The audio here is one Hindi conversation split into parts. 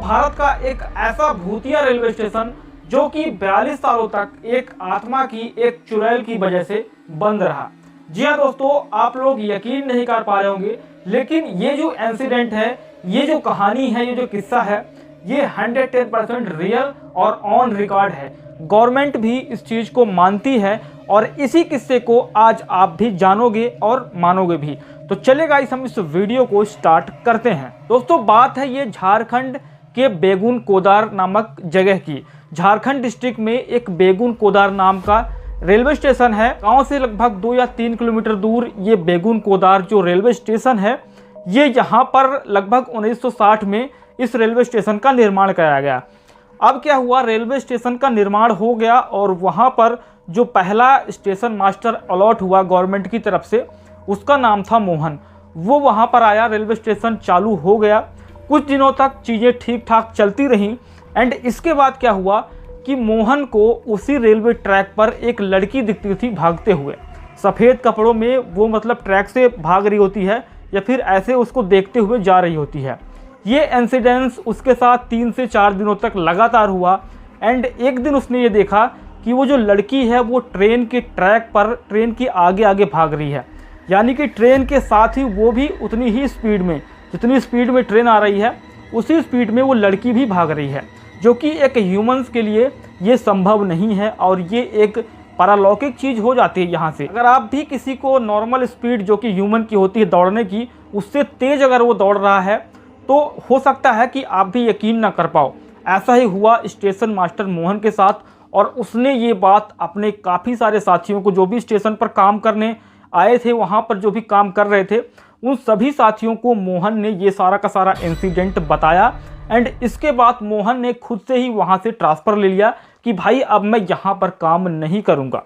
भारत का एक ऐसा भूतिया रेलवे स्टेशन जो कि 42 सालों तक एक आत्मा की एक चुड़ैल की वजह से बंद रहा। जी हाँ दोस्तों, आप लोग यकीन नहीं कर पा रहे होंगे, लेकिन ये जो इंसिडेंट है, ये जो कहानी है, ये जो किस्सा है, ये 110% रियल और ऑन रिकॉर्ड है। गवर्नमेंट भी इस चीज को मानती है और इसी किस्से को आज आप भी जानोगे और मानोगे भी। तो चलिए गाइस, हम इस वीडियो को स्टार्ट करते हैं। दोस्तों, बात है ये झारखंड के बेगुन कोदार नामक जगह की। झारखंड डिस्ट्रिक्ट में एक बेगुन कोदार नाम का रेलवे स्टेशन है। गांव से लगभग 2 या 3 किलोमीटर दूर ये बेगुन कोदार जो रेलवे स्टेशन है, ये यहाँ पर लगभग 1960 में इस रेलवे स्टेशन का निर्माण कराया गया। अब क्या हुआ, रेलवे स्टेशन का निर्माण हो गया और वहाँ पर जो पहला स्टेशन मास्टर अलॉट हुआ गवर्नमेंट की तरफ से, उसका नाम था मोहन। वो वहाँ पर आया, रेलवे स्टेशन चालू हो गया। कुछ दिनों तक चीज़ें ठीक ठाक चलती रहीं एंड इसके बाद क्या हुआ कि मोहन को उसी रेलवे ट्रैक पर एक लड़की दिखती थी भागते हुए। सफ़ेद कपड़ों में वो मतलब ट्रैक से भाग रही होती है या फिर ऐसे उसको देखते हुए जा रही होती है। ये इंसिडेंस उसके साथ 3 से 4 दिनों तक लगातार हुआ एंड एक दिन उसने ये देखा कि वो जो लड़की है वो ट्रेन के ट्रैक पर ट्रेन के आगे आगे भाग रही है। यानी कि ट्रेन के साथ ही वो भी उतनी ही स्पीड में, जितनी स्पीड में ट्रेन आ रही है उसी स्पीड में वो लड़की भी भाग रही है, जो कि एक ह्यूमंस के लिए ये संभव नहीं है और ये एक पारालौकिक चीज़ हो जाती है यहाँ से। अगर आप भी किसी को नॉर्मल स्पीड जो कि ह्यूमन की होती है दौड़ने की, उससे तेज़ अगर वो दौड़ रहा है तो हो सकता है कि आप भी यकीन ना कर पाओ। ऐसा ही हुआ स्टेशन मास्टर मोहन के साथ और उसने ये बात अपने काफ़ी सारे साथियों को, जो भी स्टेशन पर काम करने आए थे, वहाँ पर जो भी काम कर रहे थे, उन सभी साथियों को मोहन ने ये सारा का सारा इंसिडेंट बताया एंड इसके बाद मोहन ने खुद से ही वहाँ से ट्रांसफ़र ले लिया कि भाई अब मैं यहाँ पर काम नहीं करूँगा।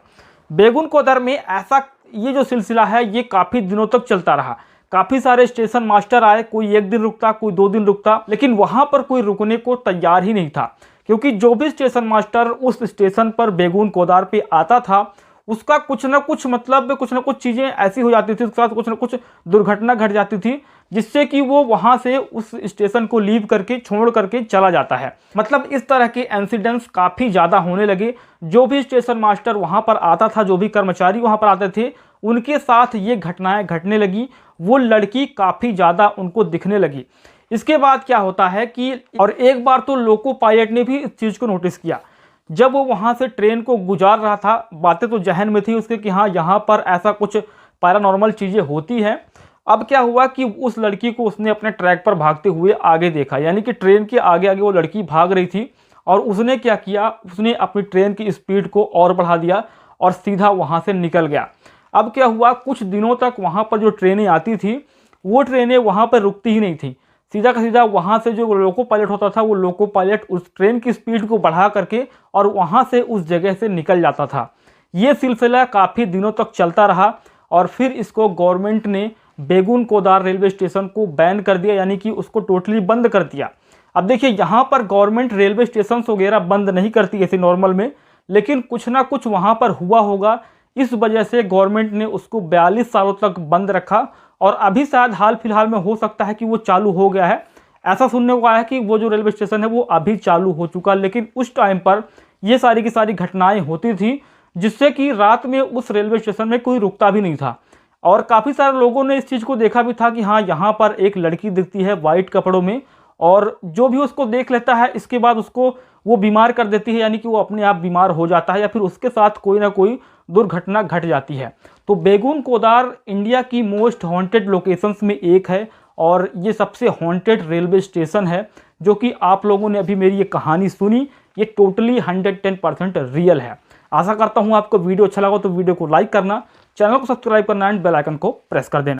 बेगुन कोदर में ऐसा ये जो सिलसिला है ये काफ़ी दिनों तक चलता रहा। काफ़ी सारे स्टेशन मास्टर आए, कोई 1 दिन रुकता, कोई 2 दिन रुकता, लेकिन वहाँ पर कोई रुकने को तैयार ही नहीं था, क्योंकि जो भी स्टेशन मास्टर उस स्टेशन पर बेगुन कोदार पे आता था उसका कुछ ना कुछ मतलब कुछ ना कुछ चीज़ें ऐसी हो जाती थी, उसके साथ कुछ ना कुछ दुर्घटना घट जाती थी, जिससे कि वो वहाँ से उस स्टेशन को लीव करके छोड़ करके चला जाता है। मतलब इस तरह के इंसिडेंट्स काफ़ी ज़्यादा होने लगे। जो भी स्टेशन मास्टर वहाँ पर आता था, जो भी कर्मचारी वहाँ पर आते थे, उनके साथ ये घटनाएं घटने लगी। वो लड़की काफ़ी ज़्यादा उनको दिखने लगी। इसके बाद क्या होता है कि और एक बार तो लोको पायलट ने भी इस चीज़ को नोटिस किया। जब वो वहाँ से ट्रेन को गुजार रहा था, बातें तो जहन में थी उसके कि हाँ यहाँ पर ऐसा कुछ पैरानॉर्मल चीज़ें होती हैं। अब क्या हुआ कि उस लड़की को उसने अपने ट्रैक पर भागते हुए आगे देखा, यानी कि ट्रेन के आगे आगे वो लड़की भाग रही थी और उसने क्या किया, उसने अपनी ट्रेन की स्पीड को और बढ़ा दिया और सीधा वहाँ से निकल गया। अब क्या हुआ, कुछ दिनों तक वहाँ पर जो ट्रेनें आती थी वो ट्रेनें वहाँ पर रुकती ही नहीं थी। सीधा का सीधा वहाँ से जो लोको पायलट होता था, वो लोको पायलट उस ट्रेन की स्पीड को बढ़ा करके और वहाँ से उस जगह से निकल जाता था। ये सिलसिला काफ़ी दिनों तक चलता रहा और फिर इसको गवर्नमेंट ने बेगुन कोदार रेलवे स्टेशन को बैन कर दिया, यानी कि उसको टोटली बंद कर दिया। अब देखिए, यहाँ पर गवर्नमेंट रेलवे स्टेशन वगैरह बंद नहीं करती ऐसे नॉर्मल में, लेकिन कुछ ना कुछ वहाँ पर हुआ होगा, इस वजह से गवर्नमेंट ने उसको 42 सालों तक बंद रखा और अभी शायद हाल फिलहाल में हो सकता है कि वो चालू हो गया है। ऐसा सुनने को आया है कि वो जो रेलवे स्टेशन है वो अभी चालू हो चुका, लेकिन उस टाइम पर ये सारी की सारी घटनाएं होती थी, जिससे कि रात में उस रेलवे स्टेशन में कोई रुकता भी नहीं था। और काफ़ी सारे लोगों ने इस चीज़ को देखा भी था कि हाँ यहाँ पर एक लड़की दिखती है वाइट कपड़ों में, और जो भी उसको देख लेता है इसके बाद उसको वो बीमार कर देती है, यानी कि वो अपने आप बीमार हो जाता है या फिर उसके साथ कोई ना कोई दुर्घटना घट जाती है। तो बेगुन कोदार इंडिया की मोस्ट हॉन्टेड लोकेशंस में एक है और ये सबसे हॉन्टेड रेलवे स्टेशन है। जो कि आप लोगों ने अभी मेरी ये कहानी सुनी, ये टोटली 110% रियल है। आशा करता हूँ आपको वीडियो अच्छा लगा तो वीडियो को लाइक करना, चैनल को सब्सक्राइब करना एंड बेल आइकन को प्रेस कर देना।